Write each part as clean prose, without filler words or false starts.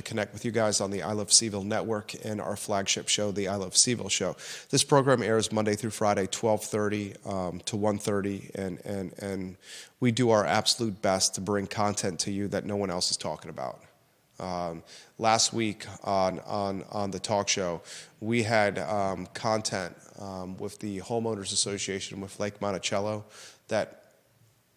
connect with you guys on the I Love CVille Network and our flagship show, the I Love CVille Show. This program airs Monday through Friday, 12:30 to 1:30, and we do our absolute best to bring content to you that no one else is talking about. Last week on the talk show, we had content with the Homeowners Association with Lake Monticello that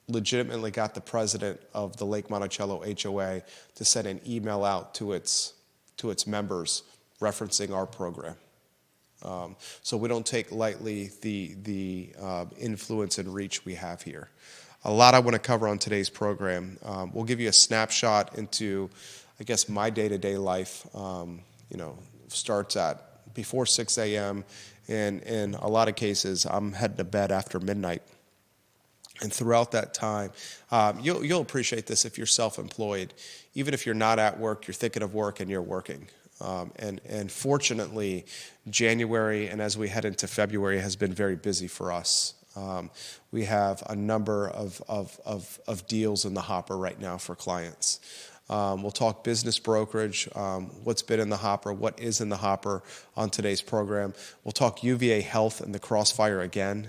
legitimately got the president of the Lake Monticello HOA to send an email out to its members referencing our program. So we don't take lightly the influence and reach we have here. A lot I want to cover on today's program. We'll give you a snapshot into, I guess, my day-to-day life. Starts at before 6 a.m. and in a lot of cases, I'm heading to bed after midnight. And throughout that time, you'll appreciate this if you're self-employed. Even if you're not at work, you're thinking of work and you're working. And fortunately, January and as we head into February has been very busy for us. We have a number of deals in the hopper right now for clients. We'll talk business brokerage, what's been in the hopper, what is in the hopper on today's program. We'll talk UVA health and the Crossfire again.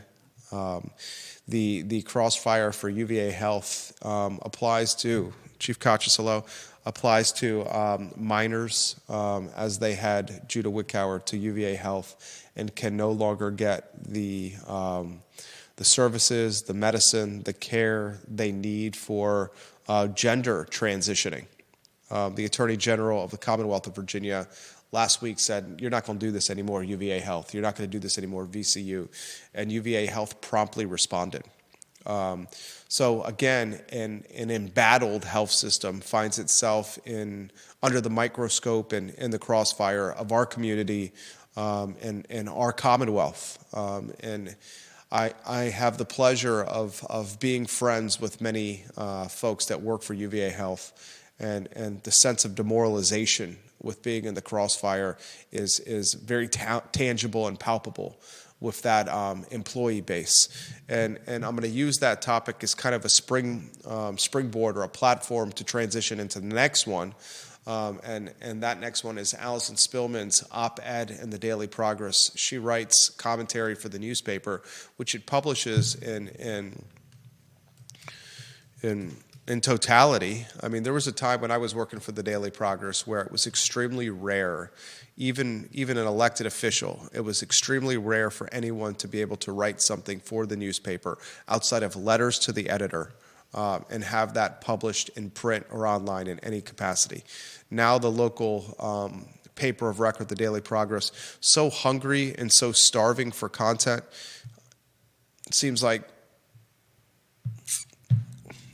The Crossfire for UVA health applies to, Chief Cacciasolo, applies to minors as they had Judah Wickower to UVA health and can no longer get the services, the medicine, the care they need for gender transitioning. The Attorney General of the Commonwealth of Virginia last week said, you're not going to do this anymore, UVA Health. You're not going to do this anymore, VCU. And UVA Health promptly responded. So again, an embattled health system finds itself under the microscope and in the crossfire of our community and our Commonwealth. And I have the pleasure of being friends with many folks that work for UVA Health, and the sense of demoralization with being in the crossfire is very tangible and palpable with that employee base. And I'm going to use that topic as kind of a springboard or a platform to transition into the next one. And that next one is Allison Spillman's op-ed in the Daily Progress. She writes commentary for the newspaper, which it publishes in totality. I mean, there was a time when I was working for the Daily Progress where it was extremely rare, even an elected official, it was extremely rare for anyone to be able to write something for the newspaper outside of letters to the editor and have that published in print or online in any capacity. Now the local paper of record, the Daily Progress, so hungry and so starving for content, it seems like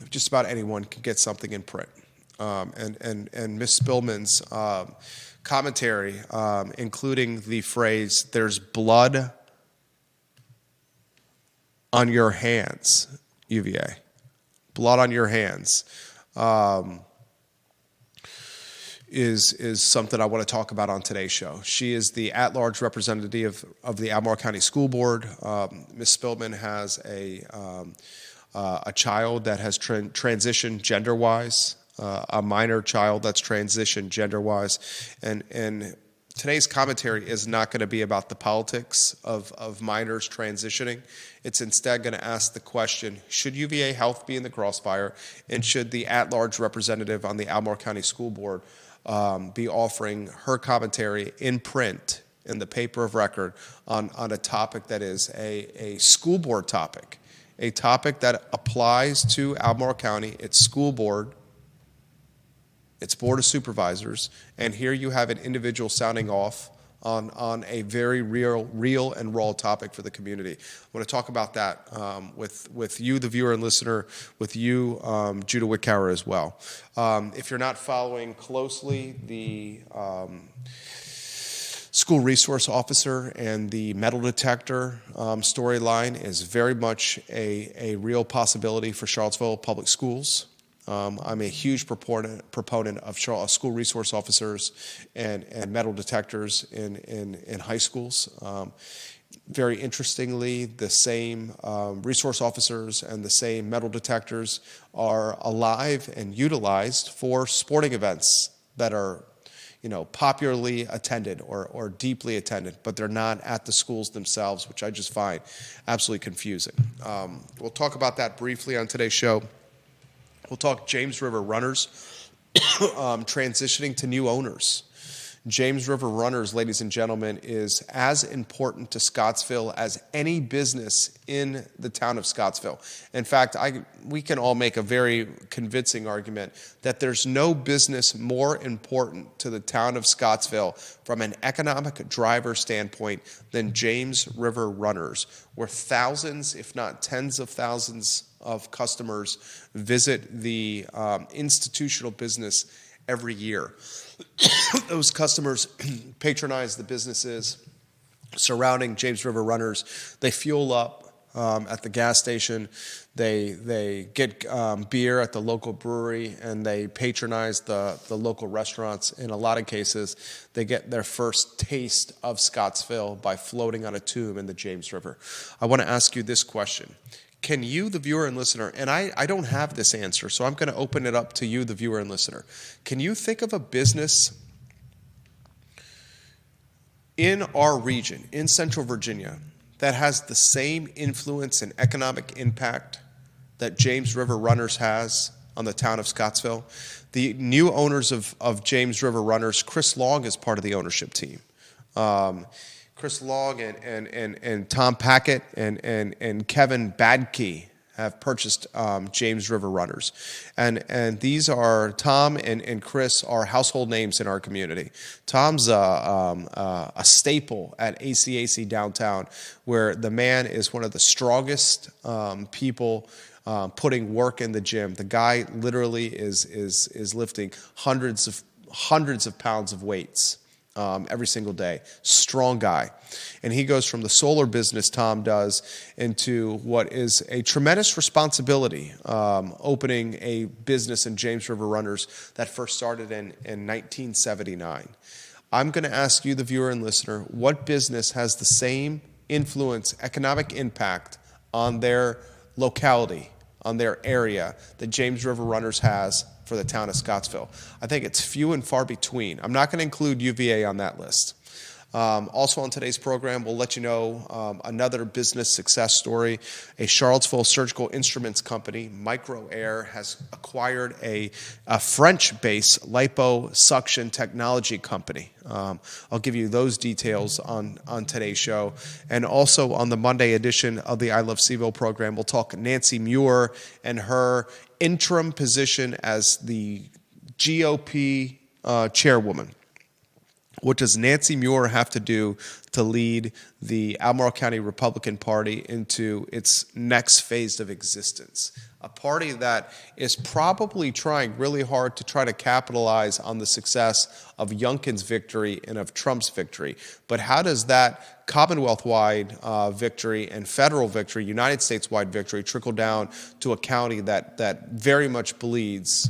just about anyone can get something in print. And Ms. Spillman's commentary, including the phrase, "There's blood on your hands," UVA. Blood on your hands is something I want to talk about on today's show. She is the at-large representative of the Albemarle County School Board. Ms. Spillman has a child that has transitioned gender-wise, a minor child that's transitioned gender-wise, and today's commentary is not going to be about the politics of minors transitioning. It's instead going to ask the question, should UVA Health be in the crossfire, and should the at-large representative on the Albemarle County School Board be offering her commentary in print in the paper of record on a topic that is a school board topic, a topic that applies to Albemarle County, its school board, its board of supervisors, and here you have an individual sounding off on a very real and raw topic for the community. I want to talk about that with you, the viewer and listener, with you, Judah Wickower, as well. If you're not following closely the school resource officer and the metal detector storyline is very much a real possibility for Charlottesville Public Schools. I'm a huge proponent of school resource officers and metal detectors in high schools. Very interestingly, the same resource officers and the same metal detectors are alive and utilized for sporting events that are popularly attended or deeply attended, but they're not at the schools themselves, which I just find absolutely confusing. We'll talk about that briefly on today's show. We'll talk James River Runners transitioning to new owners. James River Runners, ladies and gentlemen, is as important to Scottsville as any business in the town of Scottsville. In fact, we can all make a very convincing argument that there's no business more important to the town of Scottsville from an economic driver standpoint than James River Runners, where thousands, if not tens of thousands of customers visit the institutional business every year. Those customers patronize the businesses surrounding James River Runners. They fuel up at the gas station. They get beer at the local brewery, and they patronize the local restaurants. In a lot of cases, they get their first taste of Scottsville by floating on a tube in the James River. I want to ask you this question. Can you, the viewer and listener, and I don't have this answer, so I'm going to open it up to you, the viewer and listener. Can you think of a business in our region, in Central Virginia, that has the same influence and economic impact that James River Runners has on the town of Scottsville? The new owners of James River Runners, Chris Long is part of the ownership team. Chris Long and Tom Packett and Kevin Badke have purchased James River Runners. And these are, Tom and Chris are household names in our community. Tom's a staple at ACAC downtown, where the man is one of the strongest people putting work in the gym. The guy literally is lifting hundreds of pounds of weights every single day. Strong guy. And he goes from the solar business Tom does into what is a tremendous responsibility, opening a business in James River Runners that first started in 1979. I'm going to ask you, the viewer and listener, what business has the same influence, economic impact on their locality, on their area, that James River Runners has for the town of Scottsville? I think it's few and far between. I'm not going to include UVA on that list. Also on today's program, we'll let you know another business success story. A Charlottesville surgical instruments company, Micro Air, has acquired a French-based Lipo suction technology company. I'll give you those details on today's show. And also on the Monday edition of the I Love CVille program, we'll talk Nancy Muir and her interim position as the GOP chairwoman. What does Nancy Muir have to do to lead the Albemarle County Republican Party into its next phase of existence? A party that is probably trying really hard to try to capitalize on the success of Youngkin's victory and of Trump's victory. But how does that Commonwealth-wide victory and federal victory, United States-wide victory, trickle down to a county that very much bleeds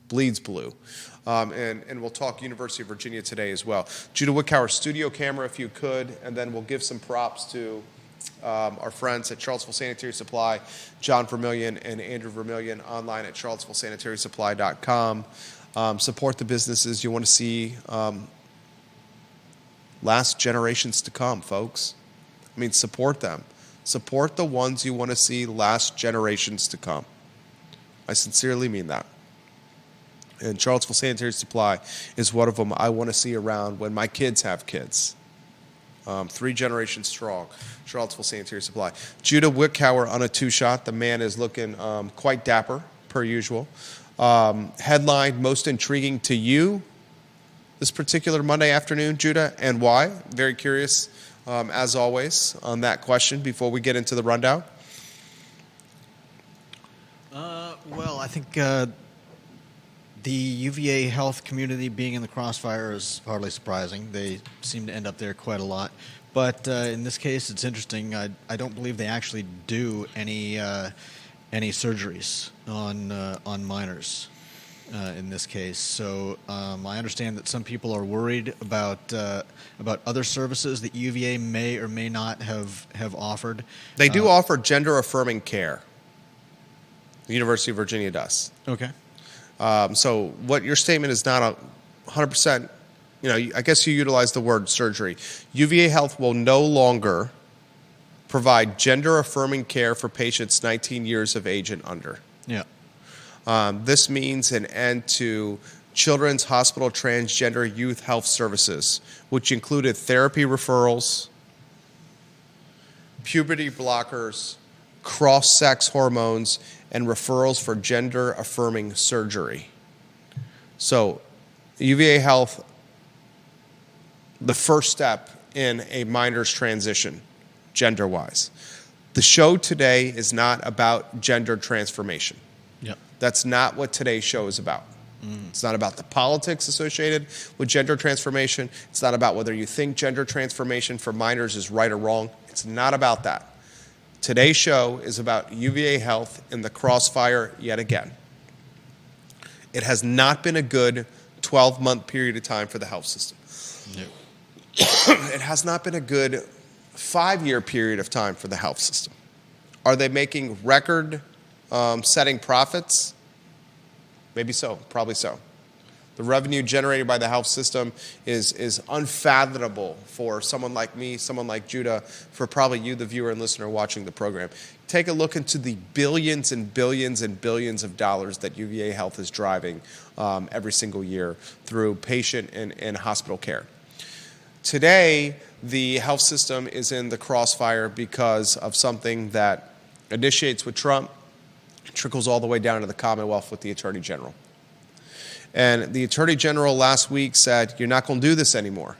blue? And we'll talk University of Virginia today as well. Judah Wickower, studio camera if you could, and then we'll give some props to our friends at Charlottesville Sanitary Supply, John Vermillion and Andrew Vermillion, online at charlottesvillesanitarysupply.com. Support the businesses you want to see last generations to come, folks. I mean, support them. Support the ones you want to see last generations to come. I sincerely mean that. And Charlottesville Sanitary Supply is one of them I want to see around when my kids have kids. 3 generations strong, Charlottesville Sanitary Supply. Judah Wickower on a 2-shot. The man is looking quite dapper, per usual. Headline, most intriguing to you this particular Monday afternoon, Judah, and why? Very curious, as always, on that question before we get into the rundown. Well, I think the UVA health community being in the Crossfire is hardly surprising. They seem to end up there quite a lot. But in this case, it's interesting. I don't believe they actually do any surgeries on minors in this case. So I understand that some people are worried about other services that UVA may or may not have offered. They do offer gender-affirming care. The University of Virginia does. Okay. So what your statement is not 100%, I guess you utilize the word surgery. UVA Health will no longer provide gender-affirming care for patients 19 years of age and under. Yeah. This means an end to Children's Hospital Transgender Youth Health Services, which included therapy referrals, puberty blockers, cross-sex hormones, and referrals for gender-affirming surgery. So, UVA Health, the first step in a minor's transition, gender-wise. The show today is not about gender transformation. Yep. That's not what today's show is about. It's not about the politics associated with gender transformation. It's not about whether you think gender transformation for minors is right or wrong. It's not about that. Today's show is about UVA Health in the crossfire yet again. It has not been a good 12-month period of time for the health system. No. It has not been a good 5-year period of time for the health system. Are they making record-setting profits? Maybe so, probably so. The revenue generated by the health system is unfathomable for someone like me, someone like Judah, for probably you, the viewer and listener watching the program. Take a look into the billions and billions and billions of dollars that UVA Health is driving every single year through patient and hospital care. Today, the health system is in the crossfire because of something that initiates with Trump, trickles all the way down to the Commonwealth with the Attorney General. And the Attorney General last week said, you're not going to do this anymore.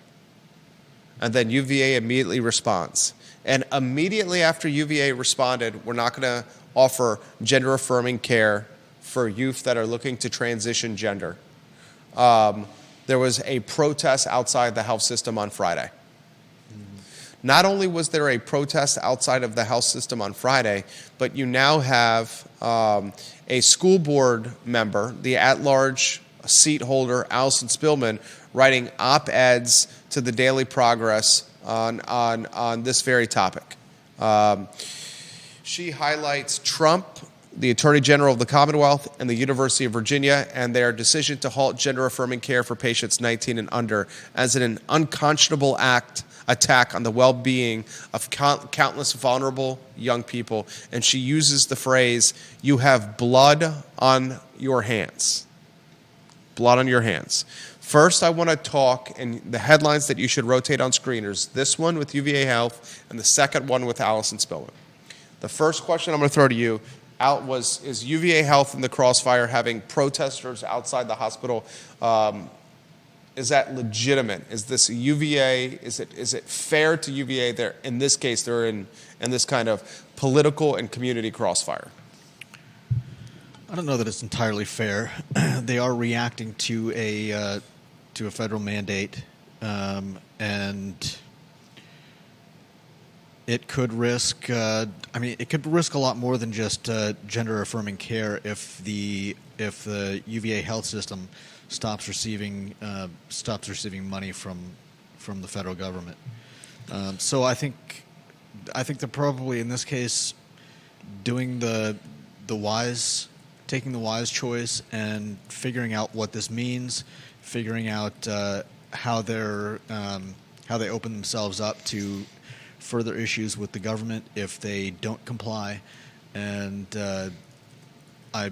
And then UVA immediately responds. And immediately after UVA responded, we're not going to offer gender-affirming care for youth that are looking to transition gender. There was a protest outside the health system on Friday. Not only was there a protest outside of the health system on Friday, but you now have a school board member, the at-large seat holder, Allison Spillman, writing op-eds to the Daily Progress on this very topic. She highlights Trump, the Attorney General of the Commonwealth, and the University of Virginia, and their decision to halt gender-affirming care for patients 19 and under as an unconscionable attack on the well-being of countless vulnerable young people. And she uses the phrase, you have blood on your hands. Blood on your hands. First, I want to talk, and the headlines that you should rotate on screeners, this one with UVA Health and the second one with Allison Spillman. The first question I'm going to throw to you is UVA Health in the crossfire having protesters outside the hospital? Is that legitimate? Is this UVA? Is it fair to UVA? There, in this case, they're in this kind of political and community crossfire. I don't know that it's entirely fair. They are reacting to a federal mandate, and it could risk. It could risk a lot more than just gender-affirming care if the UVA health system stops receiving money from the federal government. So I think they're probably in this case doing taking the wise choice and figuring out what this means, figuring out how they open themselves up to further issues with the government if they don't comply, and I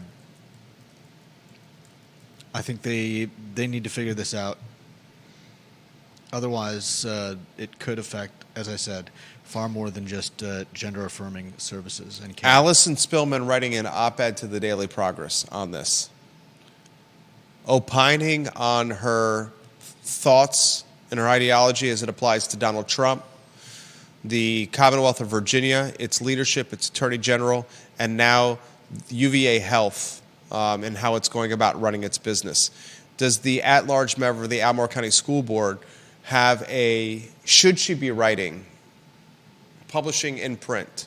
think they need to figure this out. Otherwise, it could affect, as I said, far more than just gender-affirming services and care. Allison Spillman writing an op-ed to the Daily Progress on this, opining on her thoughts and her ideology as it applies to Donald Trump, the Commonwealth of Virginia, its leadership, its Attorney General, and now UVA Health, and how it's going about running its business. Does the at-large member of the Albemarle County School Board should she be publishing in print?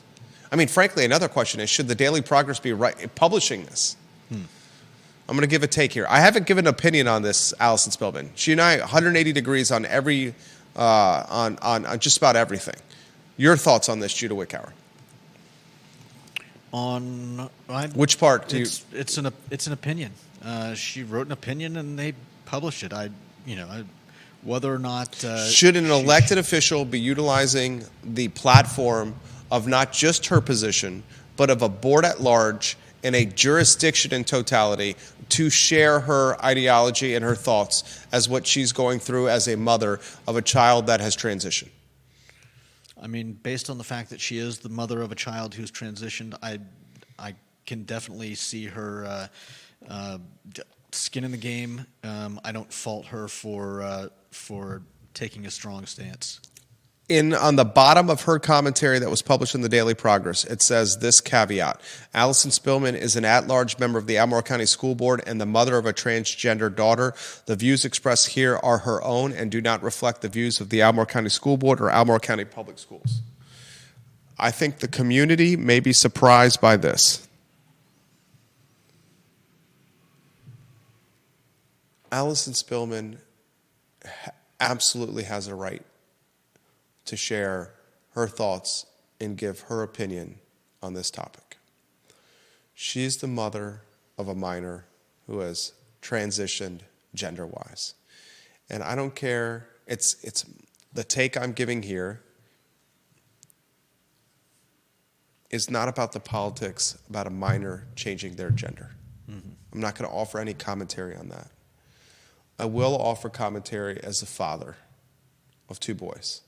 I mean, frankly, another question is, should the Daily Progress be publishing this? I'm going to give a take here. I haven't given an opinion on this, Allison Spillman. She and I 180 degrees on on just about everything. Your thoughts on this, Judah Wickower? Which part? It's an opinion. She wrote an opinion and they published it. whether or not Should an elected official be utilizing the platform of not just her position, but of a board at large in a jurisdiction in totality to share her ideology and her thoughts as what she's going through as a mother of a child that has transitioned? I mean, based on the fact that she is the mother of a child who's transitioned, I can definitely see her skin in the game. I don't fault her for taking a strong stance. On the bottom of her commentary that was published in the Daily Progress, it says this caveat: Allison Spillman is an at-large member of the Albemarle County School Board and the mother of a transgender daughter. The views expressed here are her own and do not reflect the views of the Albemarle County School Board or Albemarle County Public Schools. I think the community may be surprised by this. Allison Spillman absolutely has a right to share her thoughts and give her opinion on this topic. She's the mother of a minor who has transitioned gender-wise. And I don't care, it's the take I'm giving here is not about the politics about a minor changing their gender. Mm-hmm. I'm not going to offer any commentary on that. I will offer commentary as a father of two boys.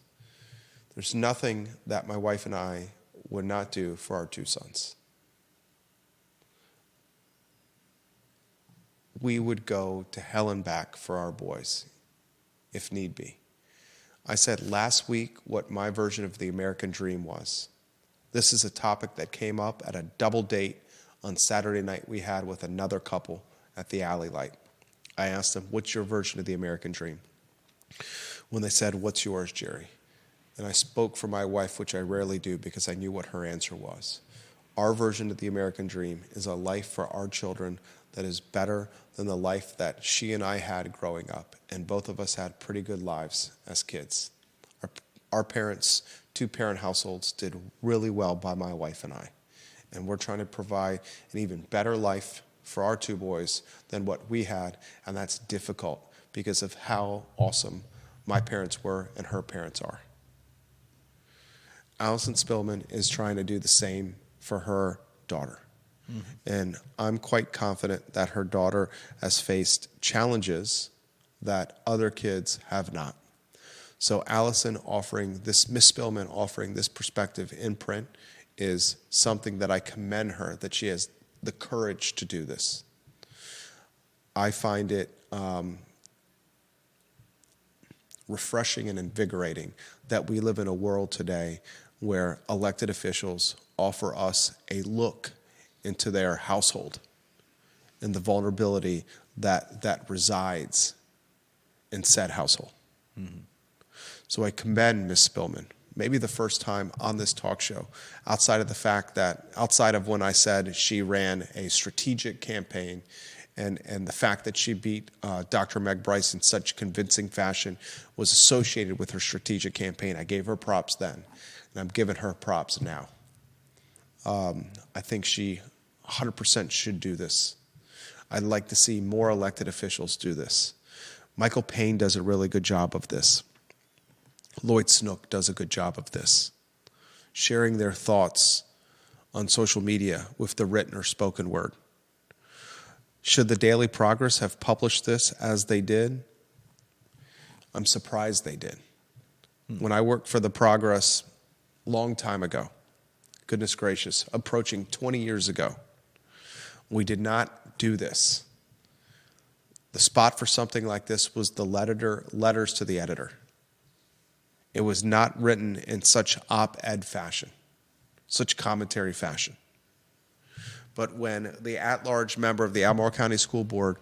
There's nothing that my wife and I would not do for our two sons. We would go to hell and back for our boys, if need be. I said last week what my version of the American dream was. This is a topic that came up at a double date on Saturday night we had with another couple at the Alley Light. I asked them, what's your version of the American dream? When they said, what's yours, Jerry? And I spoke for my wife, which I rarely do because I knew what her answer was. Our version of the American dream is a life for our children that is better than the life that she and I had growing up. And both of us had pretty good lives as kids. Our parents, two-parent households, did really well by my wife and I. And we're trying to provide an even better life for our two boys than what we had. And that's difficult because of how awesome my parents were and her parents are. Allison Spillman is trying to do the same for her daughter. Mm-hmm. And I'm quite confident that her daughter has faced challenges that other kids have not. So Allison offering this, Miss Spillman offering this perspective in print is something that I commend her, that she has the courage to do this. I find it refreshing and invigorating that we live in a world today where elected officials offer us a look into their household and the vulnerability that resides in said household. Mm-hmm. So I commend Ms. Spillman, maybe the first time on this talk show, outside of when I said she ran a strategic campaign and the fact that she beat Dr. Meg Bryce in such convincing fashion was associated with her strategic campaign. I gave her props then, and I'm giving her props now. I think she 100% should do this. I'd like to see more elected officials do this. Michael Payne does a really good job of this. Lloyd Snook does a good job of this, sharing their thoughts on social media with the written or spoken word. Should the Daily Progress have published this as they did? I'm surprised they did. When I worked for the Progress long time ago, goodness gracious, approaching 20 years ago, we did not do this. The spot for something like this was the letters to the editor. It was not written in such op-ed fashion, such commentary fashion. But when the at-large member of the Albemarle County School Board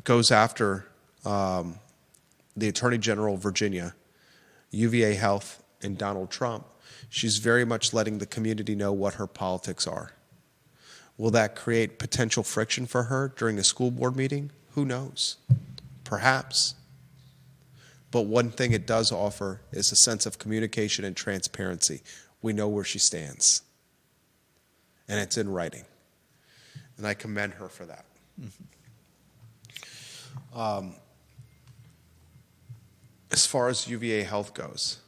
goes after the Attorney General of Virginia, UVA Health, and Donald Trump, she's very much letting the community know what her politics are. Will that create potential friction for her during a school board meeting? Who knows? Perhaps. But one thing it does offer is a sense of communication and transparency. We know where she stands. And it's in writing. And I commend her for that. As far as UVA Health goes,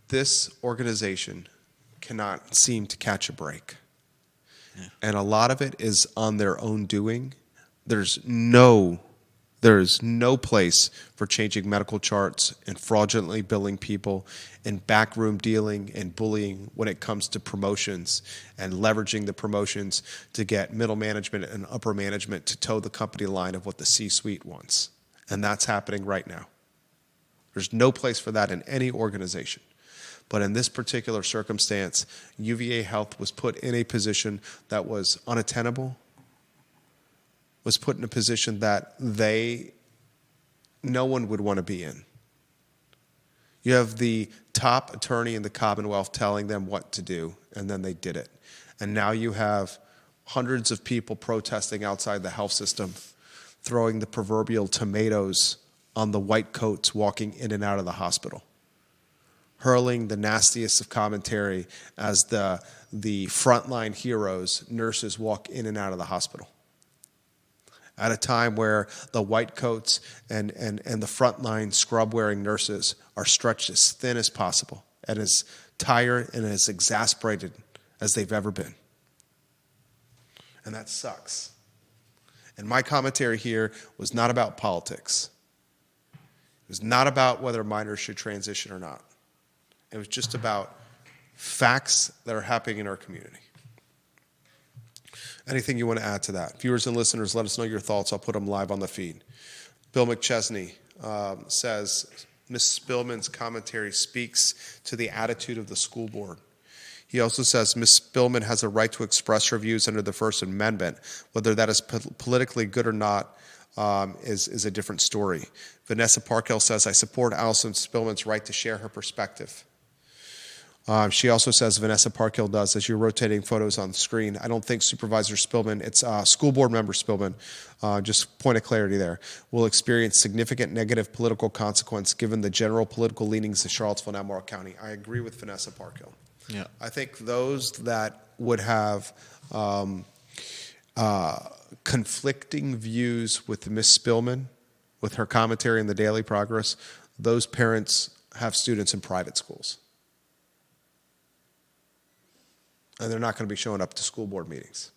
this organization cannot seem to catch a break. Yeah. And a lot of it is on their own doing. There's no place for changing medical charts and fraudulently billing people and backroom dealing and bullying when it comes to promotions and leveraging the promotions to get middle management and upper management to toe the company line of what the C-suite wants. And that's happening right now. There's no place for that in any organization. But in this particular circumstance, UVA Health was put in a position that was unattainable, was put in a position that no one would want to be in. You have the top attorney in the Commonwealth telling them what to do, and then they did it. And now you have hundreds of people protesting outside the health system, throwing the proverbial tomatoes on the white coats walking in and out of the hospital, hurling the nastiest of commentary as the frontline heroes, nurses, walk in and out of the hospital. At a time where the white coats and the frontline scrub-wearing nurses are stretched as thin as possible and as tired and as exasperated as they've ever been. And that sucks. And my commentary here was not about politics. It was not about whether minors should transition or not. It was just about facts that are happening in our community. Anything you want to add to that? Viewers and listeners, let us know your thoughts. I'll put them live on the feed. Bill McChesney says, Ms. Spillman's commentary speaks to the attitude of the school board. He also says Ms. Spillman has a right to express her views under the First Amendment. Whether that is politically good or not is a different story. Vanessa Parkhill says, I support Allison Spillman's right to share her perspective. She also says, Vanessa Parkhill does, as you're rotating photos on the screen, I don't think Supervisor Spillman, it's school board member Spillman, just point of clarity there, will experience significant negative political consequence given the general political leanings of Charlottesville and Albemarle County. I agree with Vanessa Parkhill. Yeah. I think those that would have conflicting views with Ms. Spillman, with her commentary in the Daily Progress, those parents have students in private schools. And they're not going to be showing up to school board meetings.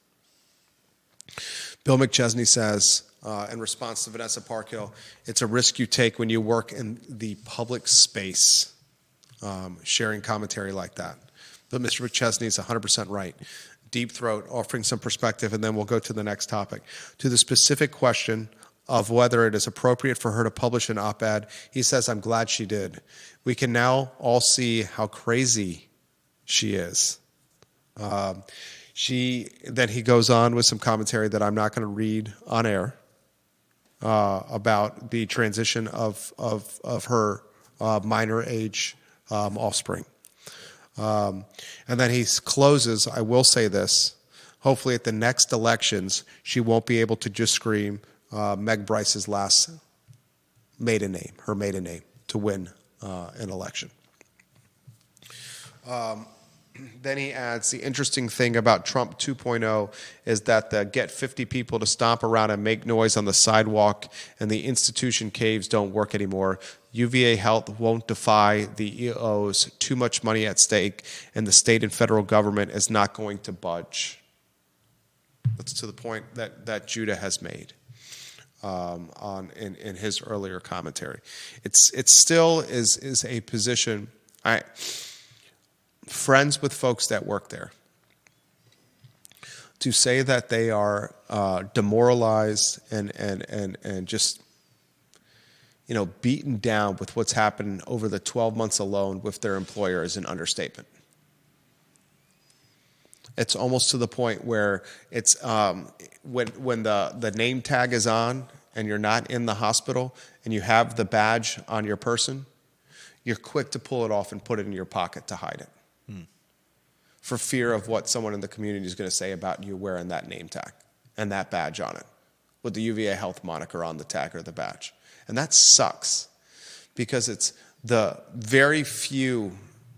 Bill McChesney says, in response to Vanessa Parkhill, it's a risk you take when you work in the public space, sharing commentary like that. But Mr. McChesney is 100% right. Deep throat, offering some perspective, and then we'll go to the next topic. To the specific question of whether it is appropriate for her to publish an op-ed, he says, I'm glad she did. We can now all see how crazy she is. Then he goes on with some commentary that I'm not going to read on air about the transition of her minor age offspring. And then he closes, I will say this, hopefully at the next elections, she won't be able to just scream Meg Bryce's last maiden name, her maiden name, to win an election. Then he adds, the interesting thing about Trump 2.0 is that the get 50 people to stomp around and make noise on the sidewalk and the institution caves don't work anymore. UVA Health won't defy the EOs, too much money at stake, and the state and federal government is not going to budge. That's to the point that Judah has made in his earlier commentary. It still is a position. Friends with folks that work there, to say that they are demoralized and just beaten down with what's happened over the 12 months alone with their employer is an understatement. It's almost to the point where it's when the name tag is on and you're not in the hospital and you have the badge on your person, you're quick to pull it off and put it in your pocket to hide it. For fear of what someone in the community is going to say about you wearing that name tag and that badge on it with the UVA Health moniker on the tag or the badge. And that sucks because it's the very few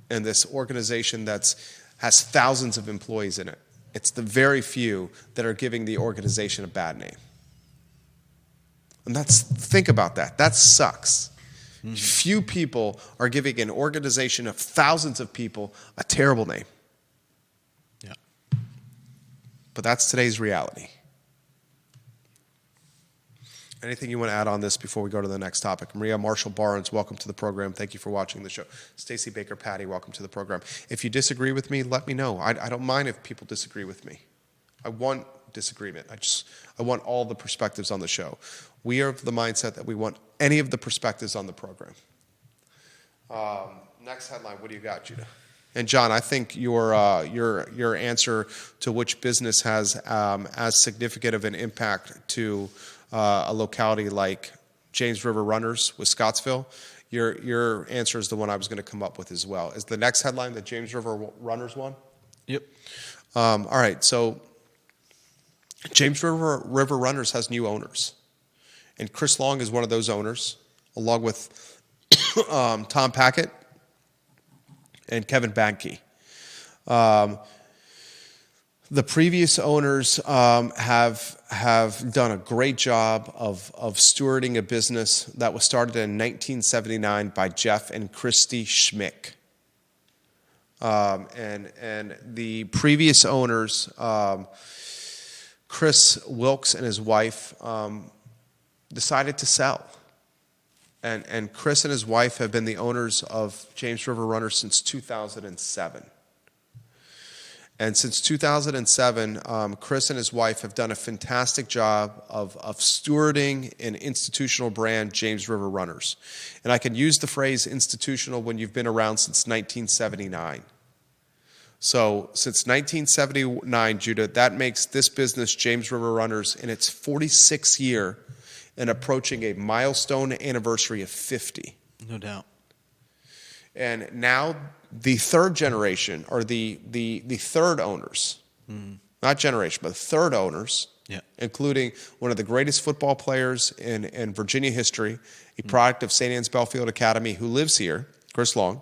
in this organization that has thousands of employees in it. It's the very few that are giving the organization a bad name. And think about that. That sucks. Few people are giving an organization of thousands of people a terrible name. Yeah. But that's today's reality. Anything you want to add on this before we go to the next topic? Maria Marshall Barnes, welcome to the program. Thank you for watching the show. Stacy Baker Patty, welcome to the program. If you disagree with me, let me know. I don't mind if people disagree with me. I want disagreement. I want all the perspectives on the show. We are of the mindset that we want any of the perspectives on the program. Next headline, what do you got, Judah? And John, I think your answer to which business has as significant of an impact to a locality like James River Runners with Scottsville, your answer is the one I was going to come up with as well. Is the next headline the James River Runners one? Yep. All right, so James River Runners has new owners. And Chris Long is one of those owners, along with Tom Packett and Kevin Banke. The previous owners have done a great job of stewarding a business that was started in 1979 by Jeff and Christy Schmick. And the previous owners, Chris Wilkes and his wife, decided to sell. And Chris and his wife have been the owners of James River Runners since 2007. And since 2007, Chris and his wife have done a fantastic job of stewarding an institutional brand, James River Runners. And I can use the phrase institutional when you've been around since 1979. So since 1979, Judah, that makes this business, James River Runners, in its 46th year and approaching a milestone anniversary of 50. No doubt. And now the third generation, or the third owners, not generation, but third owners, including one of the greatest football players in Virginia history, a product of St. Anne's Belfield Academy who lives here, Chris Long,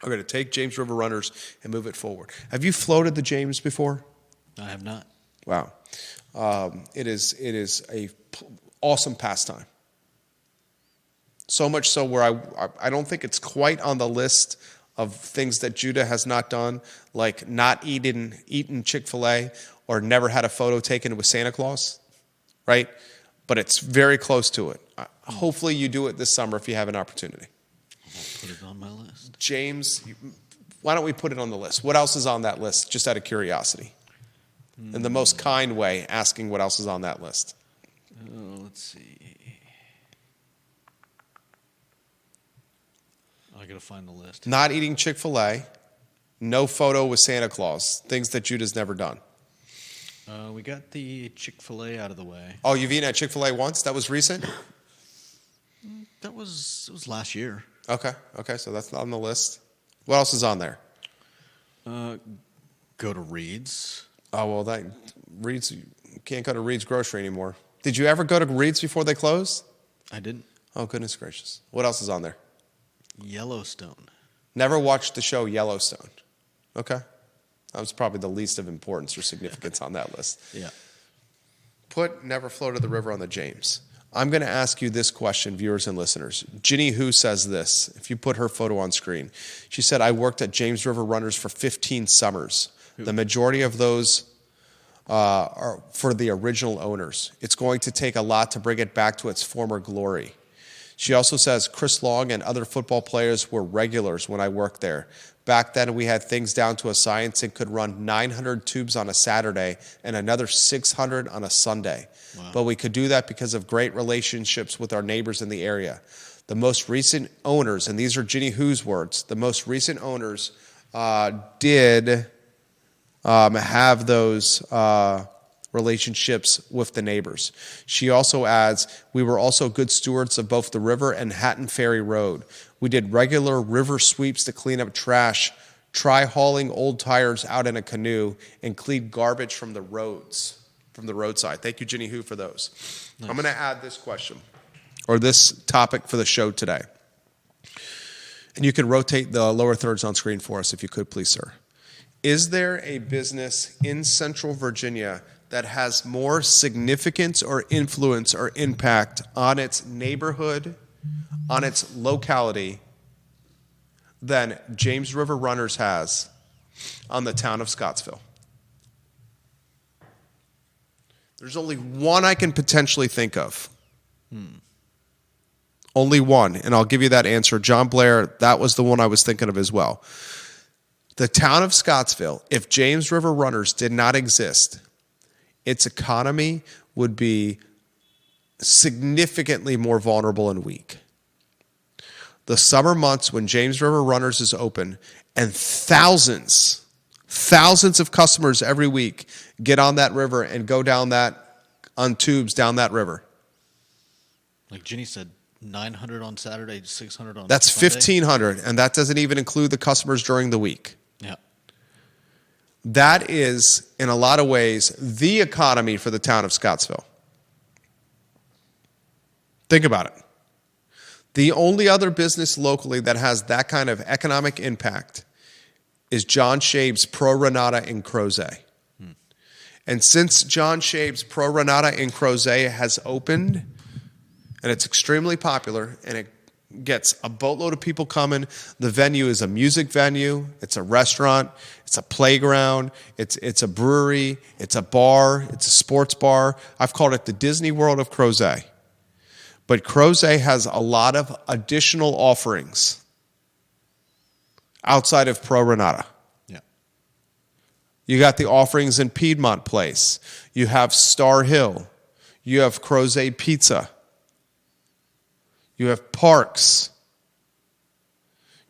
are going to take James River Runners and move it forward. Have you floated the James before? I have not. Wow. It is a awesome pastime. So much so where I don't think it's quite on the list of things that Judah has not done, like not eaten Chick-fil-A or never had a photo taken with Santa Claus, right? But it's very close to it. Hopefully you do it this summer if you have an opportunity. I'll put it on my list. James, why don't we put it on the list? What else is on that list, just out of curiosity? In the most kind way, asking what else is on that list. Let's see. I got to find the list. Not eating Chick-fil-A, no photo with Santa Claus, things that Judah's never done. We got the Chick-fil-A out of the way. Oh, you've eaten at Chick-fil-A once? That was recent? It was last year. Okay, so that's not on the list. What else is on there? Go to Reed's. Oh, well, Reed's, you can't go to Reed's Grocery anymore. Did you ever go to Reed's before they closed? I didn't. Oh, goodness gracious. What else is on there? Yellowstone. Never watched the show Yellowstone. Okay. That was probably the least of importance or significance on that list. Yeah. Put Never Floated the River on the James. I'm going to ask you this question, viewers and listeners. Ginny Who says this, if you put her photo on screen. She said, I worked at James River Runners for 15 summers. The majority of those are for the original owners. It's going to take a lot to bring it back to its former glory. She also says, Chris Long and other football players were regulars when I worked there. Back then, we had things down to a science and could run 900 tubes on a Saturday and another 600 on a Sunday. Wow. But we could do that because of great relationships with our neighbors in the area. The most recent owners, and these are Ginny Who's words, the most recent owners did have those relationships with the neighbors. She also adds, we were also good stewards of both the river and Hatton Ferry Road. We did regular river sweeps to clean up trash, try hauling old tires out in a canoe, and clean garbage from the roadside. Thank you, Ginny Who, for those. Nice. I'm going to add this question, or this topic for the show today. And you can rotate the lower thirds on screen for us if you could, please, sir. Is there a business in Central Virginia that has more significance or influence or impact on its neighborhood, on its locality, than James River Runners has on the town of Scottsville? There's only one I can potentially think of. Only one, and I'll give you that answer. John Blair, that was the one I was thinking of as well. The town of Scottsville, if James River Runners did not exist, its economy would be significantly more vulnerable and weak. The summer months when James River Runners is open and thousands of customers every week get on that river and go down that, on tubes down that river. Like Ginny said, 900 on Saturday, 600 on That's Sunday. 1,500, and that doesn't even include the customers during the week. Yeah. That is, in a lot of ways, the economy for the town of Scottsville. Think about it. The only other business locally that has that kind of economic impact is John Shabe's Pro Renata in Crozet. And since John Shabe's Pro Renata in Crozet has opened, and it's extremely popular, and it gets a boatload of people coming. The venue is a music venue. It's a restaurant. It's a playground. It's a brewery. It's a bar. It's a sports bar. I've called it the Disney World of Crozet. But Crozet has a lot of additional offerings outside of Pro Renata. Yeah. You got the offerings in Piedmont Place. You have Star Hill. You have Crozet Pizza. You have parks.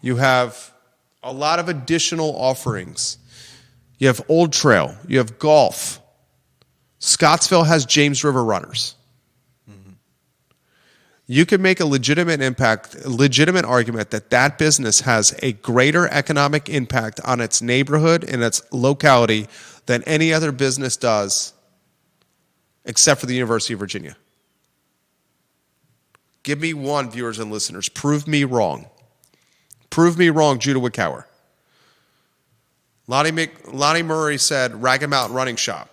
You have a lot of additional offerings. You have Old Trail. You have golf. Scottsville has James River Runners. Mm-hmm. You can make a legitimate argument that that business has a greater economic impact on its neighborhood and its locality than any other business does, except for the University of Virginia. Give me one, viewers and listeners. Prove me wrong. Prove me wrong, Judah Wickower. Lonnie Murray said Ragged Mountain Running Shop.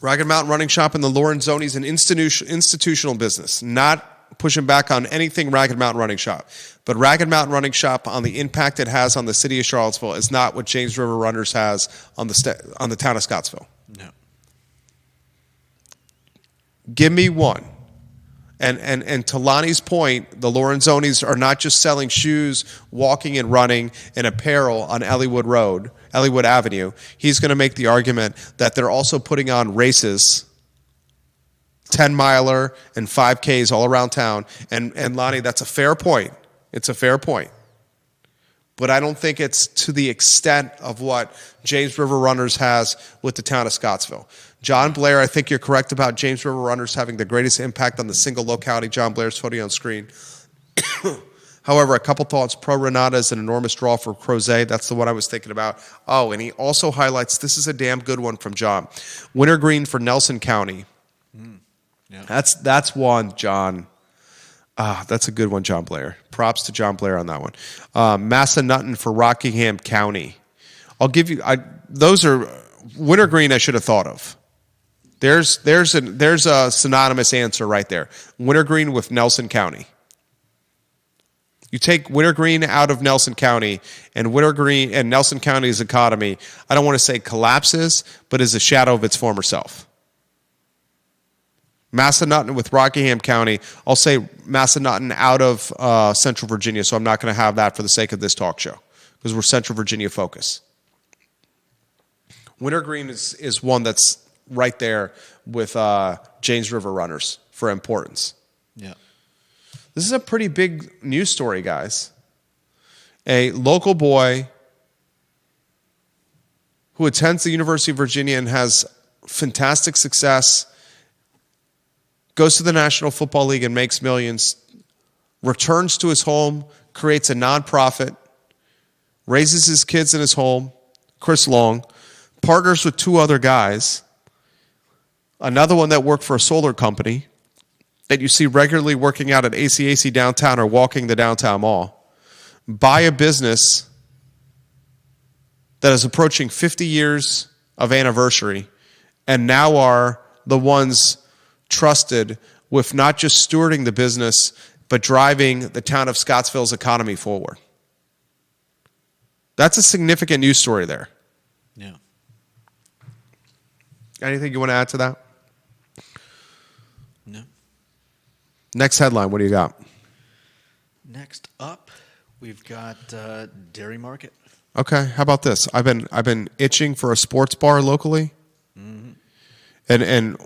Ragged Mountain Running Shop in the Lorenzoni is an institutional business, not pushing back on anything Ragged Mountain Running Shop. But Ragged Mountain Running Shop, on the impact it has on the city of Charlottesville, is not what James River Runners has on the town of Scottsville. No. Give me one. And to Lonnie's point, the Lorenzonis are not just selling shoes, walking and running, and apparel on Ellwood Avenue. He's going to make the argument that they're also putting on races, 10-miler and 5Ks all around town. And Lonnie, that's a fair point. It's a fair point. But I don't think it's to the extent of what James River Runners has with the town of Scottsville. John Blair, I think you're correct about James River Runners having the greatest impact on the single locality. John Blair's photo on screen. However, a couple thoughts. Pro Renata is an enormous draw for Crozet. That's the one I was thinking about. Oh, and he also highlights, this is a damn good one from John. Wintergreen for Nelson County. Yeah. That's one, John. That's a good one, John Blair. Props to John Blair on that one. Massanutten for Rockingham County. I'll give you. Those are Wintergreen. I should have thought of. There's a synonymous answer right there. Wintergreen with Nelson County. You take Wintergreen out of Nelson County, and Wintergreen and Nelson County's economy, I don't want to say collapses, but is a shadow of its former self. Massanutten with Rockingham County. I'll say Massanutten out of Central Virginia, so I'm not going to have that for the sake of this talk show because we're Central Virginia focused. Wintergreen is one that's right there with James River Runners for importance. Yeah. This is a pretty big news story, guys. A local boy who attends the University of Virginia and has fantastic success, goes to the National Football League and makes millions, returns to his home, creates a nonprofit, raises his kids in his home, Chris Long, partners with two other guys, another one that worked for a solar company that you see regularly working out at ACAC downtown or walking the downtown mall, buy a business that is approaching 50 years of anniversary, and now are the ones trusted with not just stewarding the business, but driving the town of Scottsville's economy forward. That's a significant news story there. Yeah. Anything you want to add to that? No. Next headline, what do you got? Next up, we've got Dairy Market. Okay, how about this? I've been itching for a sports bar locally, and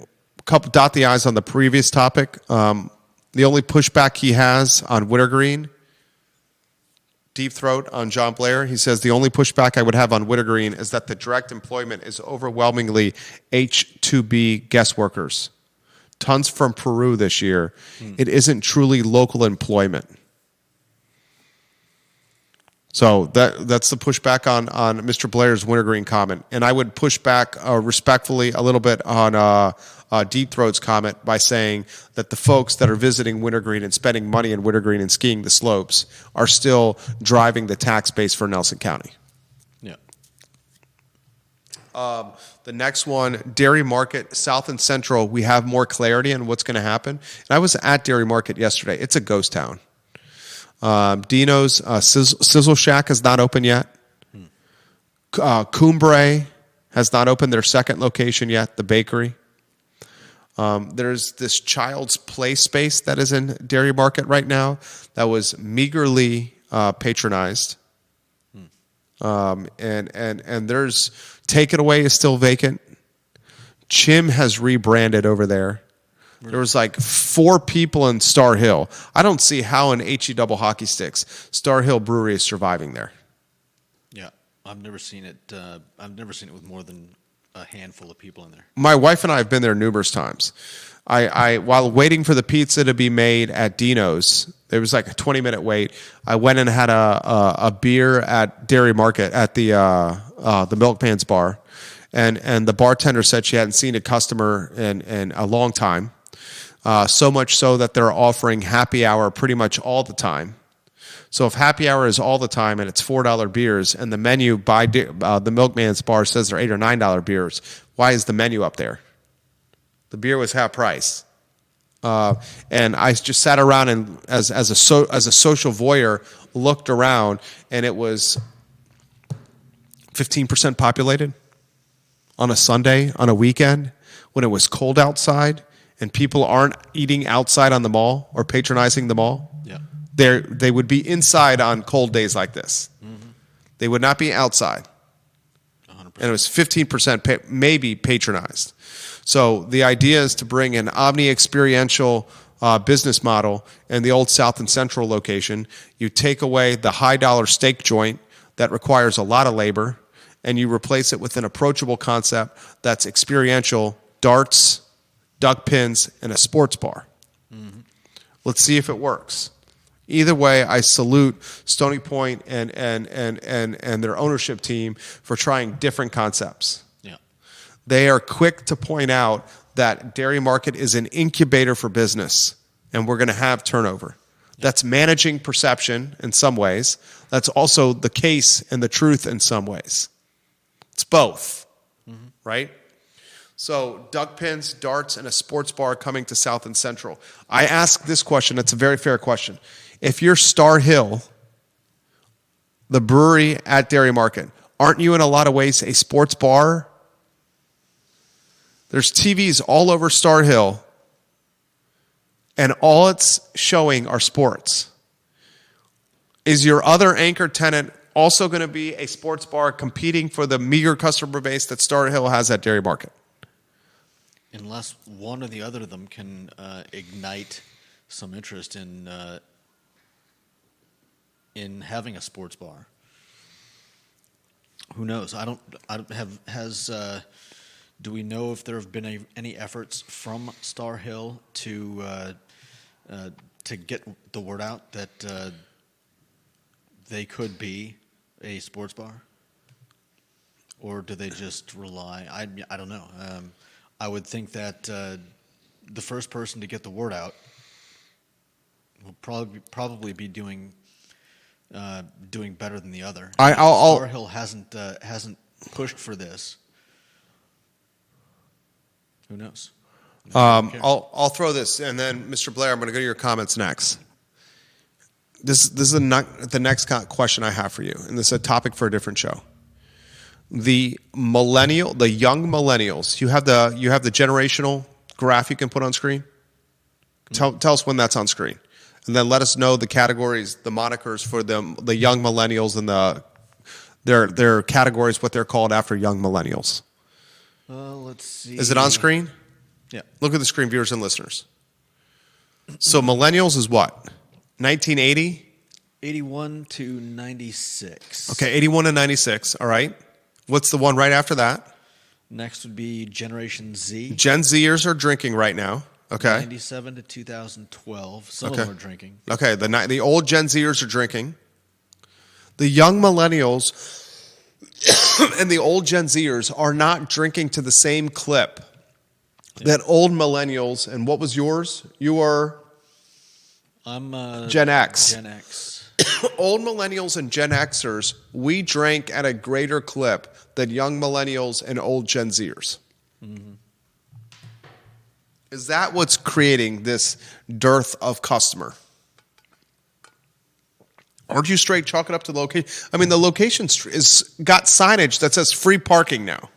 couple dot the i's on the previous topic. The only pushback he has on Wintergreen, deep throat on John Blair. He says the only pushback I would have on Wintergreen is that the direct employment is overwhelmingly H-2B guest workers, tons from Peru this year. It isn't truly local employment. So that's the pushback on Mr. Blair's Wintergreen comment. And I would push back respectfully a little bit on Deep Throat's comment by saying that the folks that are visiting Wintergreen and spending money in Wintergreen and skiing the slopes are still driving the tax base for Nelson County. Yeah. The next one, Dairy Market, South and Central, we have more clarity on what's going to happen. And I was at Dairy Market yesterday. It's a ghost town. Dino's Sizzle Shack is not open yet. Cumbre has not opened their second location yet, the bakery. There's this child's play space that is in Dairy Market right now that was meagerly patronized. And there's Take It Away is still vacant. Chim has rebranded over there. There was like 4 people in Star Hill. I don't see how in HE double hockey sticks Star Hill Brewery is surviving there. Yeah, I've never seen it. I've never seen it with more than a handful of people in there. My wife and I have been there numerous times. I while waiting for the pizza to be made at Dino's, there was like a 20-minute wait. I went and had a beer at Dairy Market at the Milkman's bar, and the bartender said she hadn't seen a customer in a long time. So much so that they're offering happy hour pretty much all the time. So if happy hour is all the time and it's $4 beers, and the menu by the Milkman's bar says they're $8 or $9 beers, why is the menu up there? The beer was half price. And I just sat around and as a social voyeur looked around, and it was 15% populated on a Sunday, on a weekend, when it was cold outside. And people aren't eating outside on the mall or patronizing the mall. Yeah. They would be inside on cold days like this. They would not be outside. 100%. And it was 15% maybe patronized. So the idea is to bring an omni-experiential business model in the old South and Central location. You take away the high-dollar steak joint that requires a lot of labor, and you replace it with an approachable concept that's experiential, darts, Duckpins, and a sports bar. Let's see if it works. Either way, I salute Stony Point and their ownership team for trying different concepts. Yeah. They are quick to point out that Dairy Market is an incubator for business, and we're going to have turnover. That's managing perception in some ways. That's also the case and the truth in some ways. It's both, right? So Duckpins, darts, and a sports bar coming to South and Central. I ask this question. It's a very fair question. If you're Star Hill, the brewery at Dairy Market, aren't you in a lot of ways a sports bar? There's TVs all over Star Hill, and all it's showing are sports. Is your other anchor tenant also going to be a sports bar competing for the meager customer base that Star Hill has at Dairy Market? Unless one or the other of them can ignite some interest in having a sports bar. Who knows? I don't have do we know if there have been any efforts from Star Hill to get the word out that they could be a sports bar, or do they just rely? I don't know. I would think that the first person to get the word out will probably be doing better than the other. Star Hill hasn't pushed for this. Who knows? I'll throw this, and then Mr. Blair, I'm going to go to your comments next. This is the next question I have for you, and this is a topic for a different show. The young millennials. You have the generational graph you can put on screen. Tell us when that's on screen, and then let us know the categories, the monikers for the young millennials, and their categories, what they're called after young millennials. Let's see. Is it on screen? Yeah. Look at the screen, viewers and listeners. So millennials is what? 1980? 81 to 96. Okay, 81 to 96. All right. What's the one right after that? Next would be Generation Z. Gen Zers are drinking right now. Okay. 97 to 2012. Some of them are drinking. Okay, the old Gen Zers are drinking. The young millennials and the old Gen Zers are not drinking to the same clip that old millennials. And what was yours? You were? I'm Gen X. Gen X. Old millennials and Gen Xers, we drank at a greater clip than young millennials and old Gen Zers. Mm-hmm. Is that what's creating this dearth of customer? Aren't you straight chalk it up to the location? I mean, the location is got signage that says free parking now.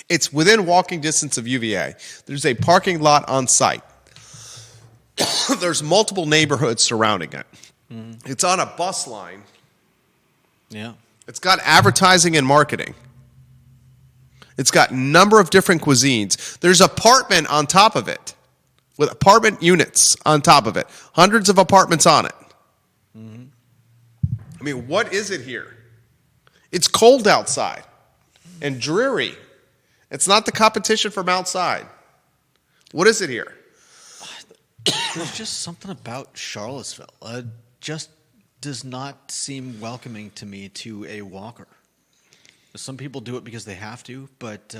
It's within walking distance of UVA. There's a parking lot on site. There's multiple neighborhoods surrounding it. Mm-hmm. It's on a bus line. Yeah. It's got advertising and marketing. It's got a number of different cuisines. There's apartment on top of it, with apartment units on top of it. Hundreds of apartments on it. Mm-hmm. I mean, what is it here? It's cold outside and dreary. It's not the competition from outside. What is it here? There's just something about Charlottesville. Just does not seem welcoming to me to a walker. Some people do it because they have to, but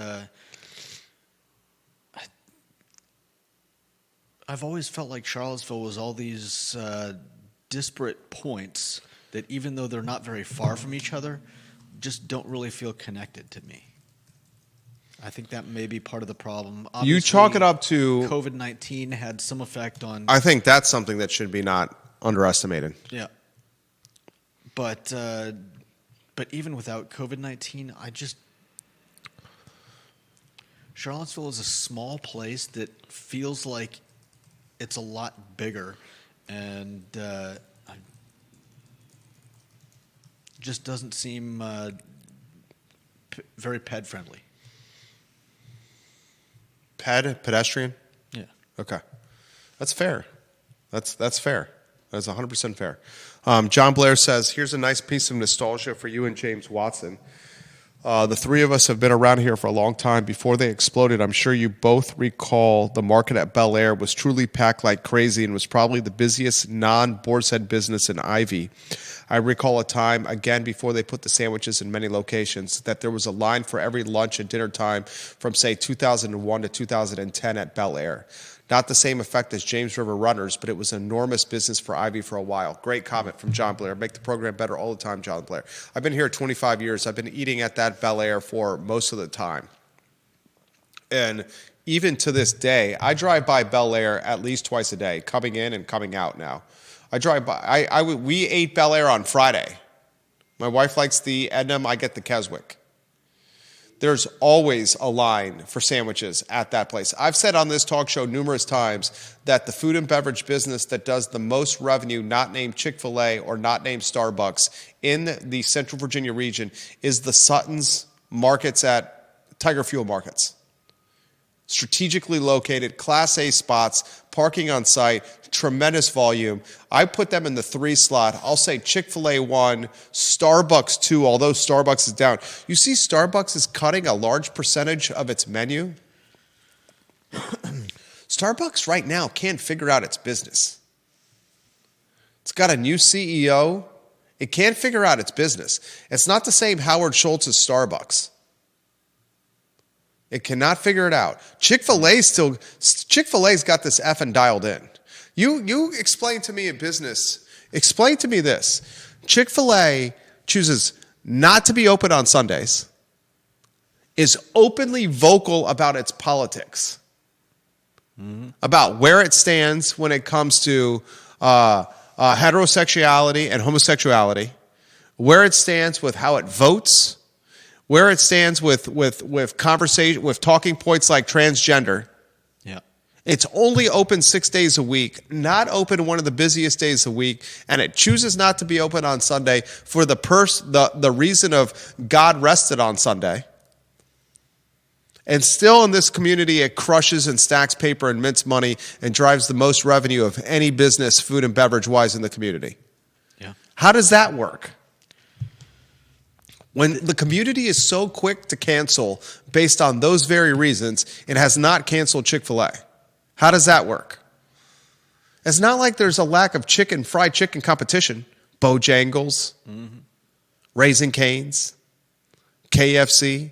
I've always felt like Charlottesville was all these disparate points that, even though they're not very far from each other, just don't really feel connected to me. I think that may be part of the problem. Obviously, you chalk it up to COVID-19 had some effect on. I think that's something that should be not underestimated. Yeah, but even without COVID-19, Charlottesville is a small place that feels like it's a lot bigger, and just doesn't seem very ped friendly. Pedestrian? Yeah. Okay. That's fair. That's fair. That's 100% fair. John Blair says, here's a nice piece of nostalgia for you and James Watson. The three of us have been around here for a long time. Before they exploded, I'm sure you both recall the market at Bel Air was truly packed like crazy and was probably the busiest non-Boar's Head business in Ivy. I recall a time, again, before they put the sandwiches in many locations, that there was a line for every lunch and dinner time from, say, 2001 to 2010 at Bel Air. Not the same effect as James River Runners, but it was an enormous business for Ivy for a while. Great comment from John Blair. Make the program better all the time, John Blair. I've been here 25 years. I've been eating at that Bel Air for most of the time. And even to this day, I drive by Bel Air at least twice a day, coming in and coming out now. I drive by. We ate Bel Air on Friday. My wife likes the Ednam. I get the Keswick. There's always a line for sandwiches at that place. I've said on this talk show numerous times that the food and beverage business that does the most revenue, not named Chick-fil-A or not named Starbucks, in the Central Virginia region is the Sutton's markets at Tiger Fuel Markets. Strategically located, Class A spots, parking on site, tremendous volume. I put them in the 3 slot. I'll say Chick-fil-A 1, Starbucks 2, although Starbucks is down. You see Starbucks is cutting a large percentage of its menu? Starbucks right now can't figure out its business. It's got a new CEO. It can't figure out its business. It's not the same Howard Schultz as Starbucks. It cannot figure it out. Chick-fil-A's got this effing dialed in. You explain to me a business. Explain to me this. Chick-fil-A chooses not to be open on Sundays. is openly vocal about its politics, about where it stands when it comes to heterosexuality and homosexuality, where it stands with how it votes, where it stands with conversation, with talking points like transgender. Yeah. It's only open 6 days a week, not open one of the busiest days a week, and it chooses not to be open on Sunday for the reason of God rested on Sunday. And still in this community, it crushes and stacks paper and mints money and drives the most revenue of any business, food and beverage-wise, in the community. Yeah. How does that work? When the community is so quick to cancel based on those very reasons, it has not canceled Chick-fil-A. How does that work? It's not like there's a lack of fried chicken competition. Bojangles, Raising Cane's, KFC,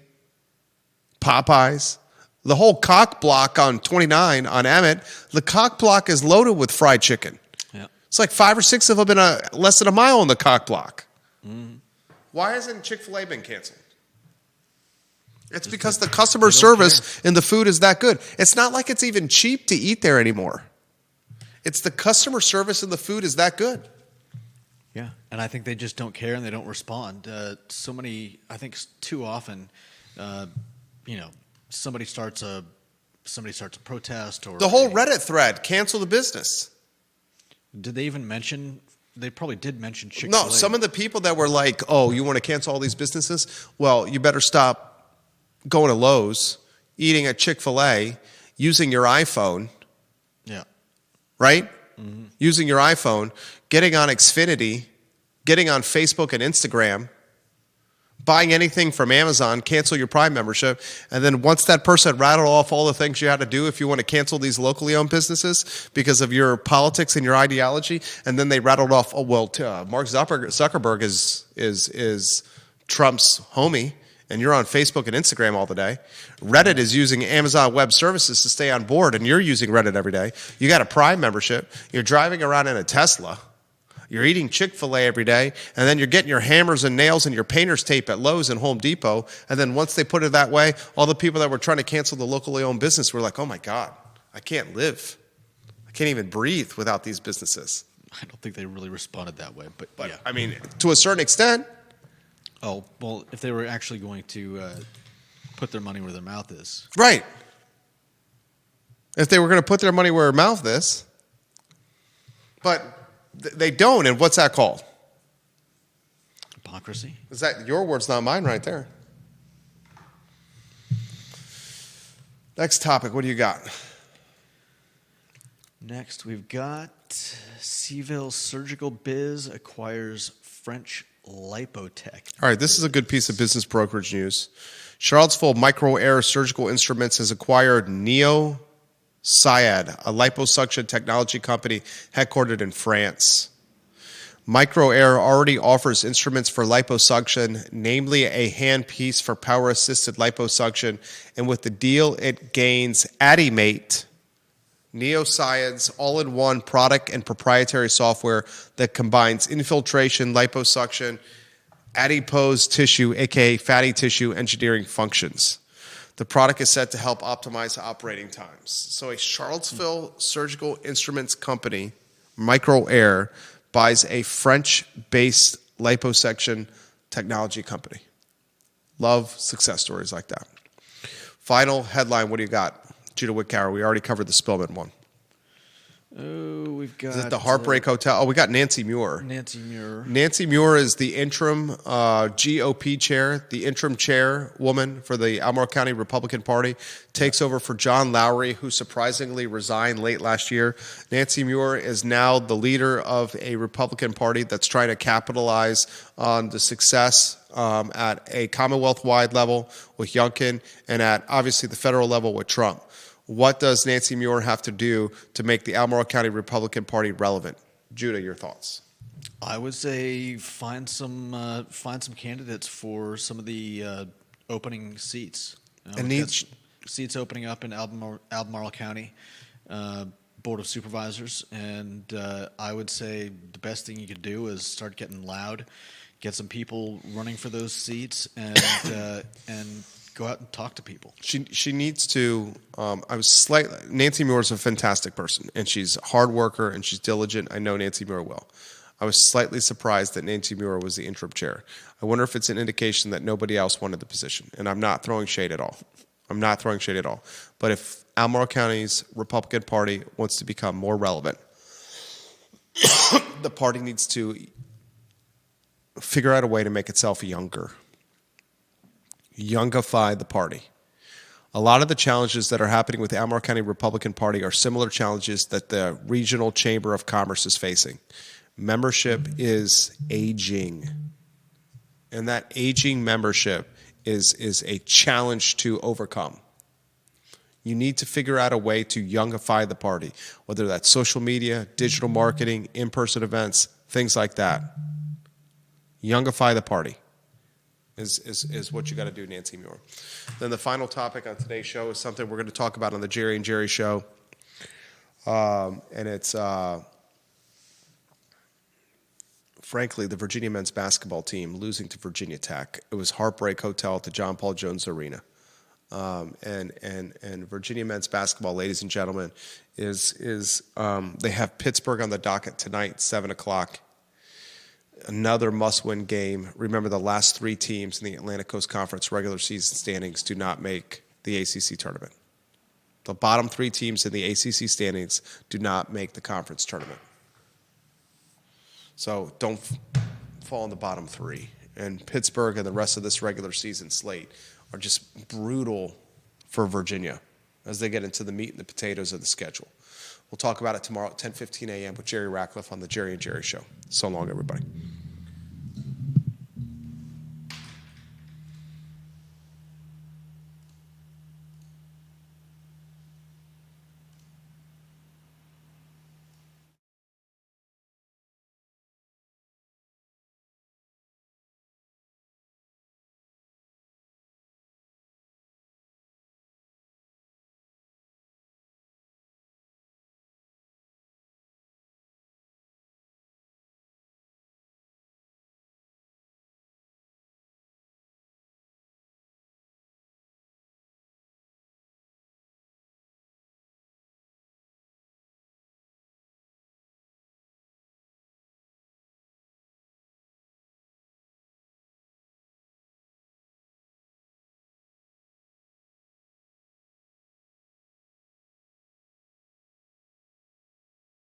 Popeyes, the whole cock block on 29 on Emmett, the cock block is loaded with fried chicken. Yeah. It's like 5 or 6 of them in less than a mile on the cock block. Why hasn't Chick-fil-A been canceled? It's because the customer service and the food is that good. It's not like it's even cheap to eat there anymore. It's the customer service and the food is that good. Yeah, and I think they just don't care and they don't respond. I think too often, somebody starts a protest or the whole Reddit thread, cancel the business. Did they even mention? They probably did mention Chick-fil-A. No, some of the people that were like, "Oh, you want to cancel all these businesses? Well, you better stop going to Lowe's, eating at Chick-fil-A, using your iPhone." Yeah. Right? Mm-hmm. Using your iPhone, getting on Xfinity, getting on Facebook and Instagram, buying anything from Amazon, cancel your Prime membership, and then once that person rattled off all the things you had to do if you want to cancel these locally owned businesses because of your politics and your ideology, and then they rattled off, Mark Zuckerberg is Trump's homie, and you're on Facebook and Instagram all the day. Reddit is using Amazon Web Services to stay on board, and you're using Reddit every day. You got a Prime membership. You're driving around in a Tesla. You're eating Chick-fil-A every day, and then you're getting your hammers and nails and your painter's tape at Lowe's and Home Depot, and then once they put it that way, all the people that were trying to cancel the locally owned business were like, oh my God, I can't live. I can't even breathe without these businesses. I don't think they really responded that way, but yeah. I mean, to a certain extent. Oh, well, if they were actually going to put their money where their mouth is. Right. If they were going to put their money where their mouth is. But they don't, and what's that called? Hypocrisy. Is that your words, not mine, right there? Next topic, what do you got? Next, we've got CVille Surgical Biz acquires French Lipo tech. All right, this is a good piece of business brokerage news. Charlottesville Micro Air Surgical Instruments has acquired Neo Syad, a liposuction technology company headquartered in France. Micro Air already offers instruments for liposuction, namely a handpiece for power-assisted liposuction, and with the deal, it gains Addimate, Neosciad's all-in-one product and proprietary software that combines infiltration, liposuction, adipose tissue, aka fatty tissue engineering functions. The product is set to help optimize operating times. So a Charlottesville surgical instruments company, Micro Air, buys a French-based liposuction technology company. Love success stories like that. Final headline, what do you got? Judah Whitcower, we already covered the Spillman one. Oh, we've got... Is it the Heartbreak Hotel? Oh, we got Nancy Muir. Nancy Muir. Nancy Muir is the interim GOP chair, the interim chairwoman for the Albemarle County Republican Party, takes over for John Lowry, who surprisingly resigned late last year. Nancy Muir is now the leader of a Republican Party that's trying to capitalize on the success at a Commonwealth-wide level with Youngkin and at, obviously, the federal level with Trump. What does Nancy Muir have to do to make the Albemarle County Republican Party relevant? Judah, your thoughts? I would say find some candidates for some of the opening seats. Seats opening up in Albemarle County Board of Supervisors, and I would say the best thing you could do is start getting loud, get some people running for those seats, and go out and talk to people. She needs to. Nancy Muir is a fantastic person, and she's a hard worker and she's diligent. I know Nancy Muir well. I was slightly surprised that Nancy Muir was the interim chair. I wonder if it's an indication that nobody else wanted the position. And I'm not throwing shade at all. But if Albemarle County's Republican Party wants to become more relevant, the party needs to figure out a way to make itself younger. Youngify the party. A lot of the challenges that are happening with the Albemarle County Republican Party are similar challenges that the Regional Chamber of Commerce is facing. Membership is aging. And that aging membership is a challenge to overcome. You need to figure out a way to youngify the party, whether that's social media, digital marketing, in-person events, things like that. Youngify the party is what you got to do, Nancy Muir. Then the final topic on today's show is something we're going to talk about on the Jerry and Jerry Show. And it's, frankly, the Virginia men's basketball team losing to Virginia Tech. It was Heartbreak Hotel at the John Paul Jones Arena. And Virginia men's basketball, ladies and gentlemen, is they have Pittsburgh on the docket tonight, 7 o'clock. Another must-win game. Remember, the last three teams in the Atlantic Coast Conference regular season standings do not make the ACC tournament. The bottom three teams in the ACC standings do not make the conference tournament. So don't fall in the bottom three. And Pittsburgh and the rest of this regular season slate are just brutal for Virginia as they get into the meat and the potatoes of the schedule. We'll talk about it tomorrow at 10:15 a.m. with Jerry Ratcliffe on the Jerry and Jerry Show. So long, everybody.